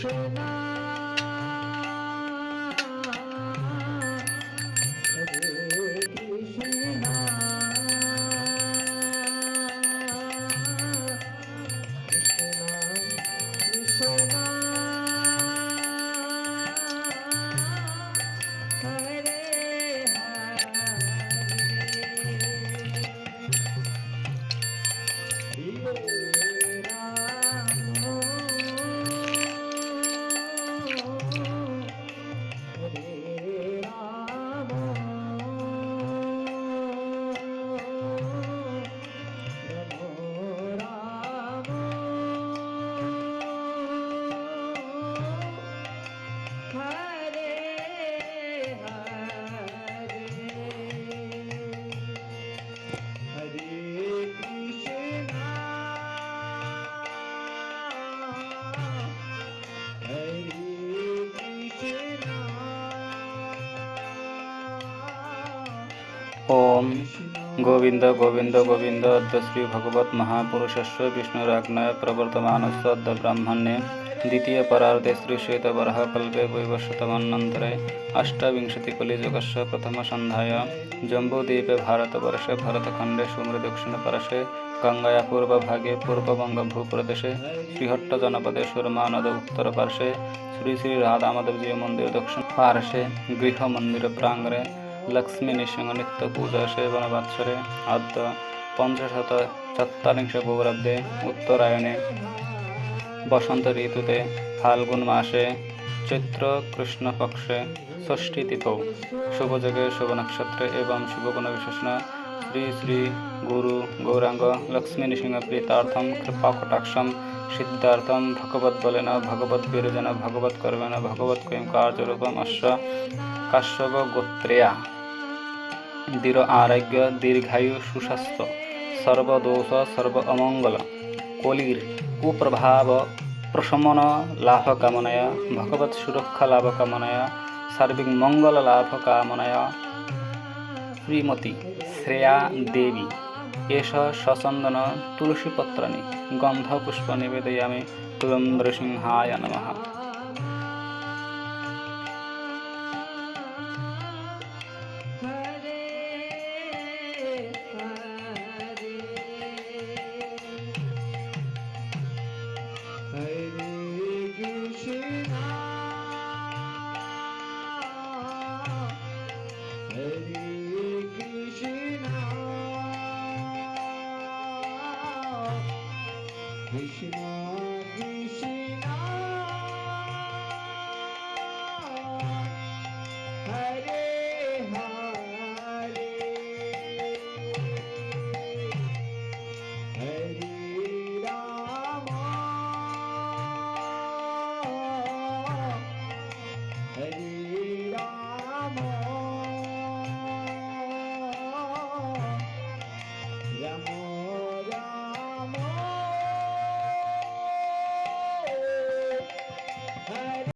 ओम गोविंद गोविंद गोविंद अद्य श्री भगवत महापुरुषस्य विष्णुराज्ञया प्रवर्तमानस्य अद्य ब्राह्मणे द्वितीय परार्धे श्री श्वेतवराह कल्पे वैवस्वतमन्वन्तरे अष्टाविंशतिकलियुगस्य प्रथमसन्ध्यायां जम्बूद्वीपे भारतवर्षे भरतखण्डे सुमृदक्षिणपार्श्वे गङ्गाया पूर्वभागे पूर्वबङ्गभूप्रदेशे श्रीहट्टजनपदे सुरमानद उत्तरपार्श्वे श्री श्री राधामाधवजी मंदिर दक्षिणपार्श्वे गृहमन्दिरप्राङ्गणे लक्ष्मी नृसिंह नित्य पूजा सेवन वात्सरे अद्य 540 गौरब्दे उत्तरायणे बसंत ऋतुते फाल्गुन मासे चैत्र कृष्ण पक्षे षष्ठी तिथौ शुभजगे शुभ नक्षत्रे एवं शुभगुण विशेषण श्री श्री गुरु गौरांग लक्ष्मी नृसिंह प्रीतार्थम कृपाकटाक्षम सिद्धार्थम भगवद्बलेन भगवद्वीर्येण भगवत्कर्मेण भगवत्कैं कार्यरूपम अस्य काश्यप गोत्रेया दीर्घ आरोग्य दीर्घायु सुस्वास्थ्य सर्वदोष सर्व अमंगल कलिर कुप्रभाव प्रशमन लाभ कामनया भगवत सुरक्षा लाभ कामनया सार्विक मंगल लाभ कामनया श्रीमती श्रेया देवी एष सचंदन तुलसीपत्राणि गंधपुष्प निवेदयामि तुलंद्रसिंहाय नमः। Krishna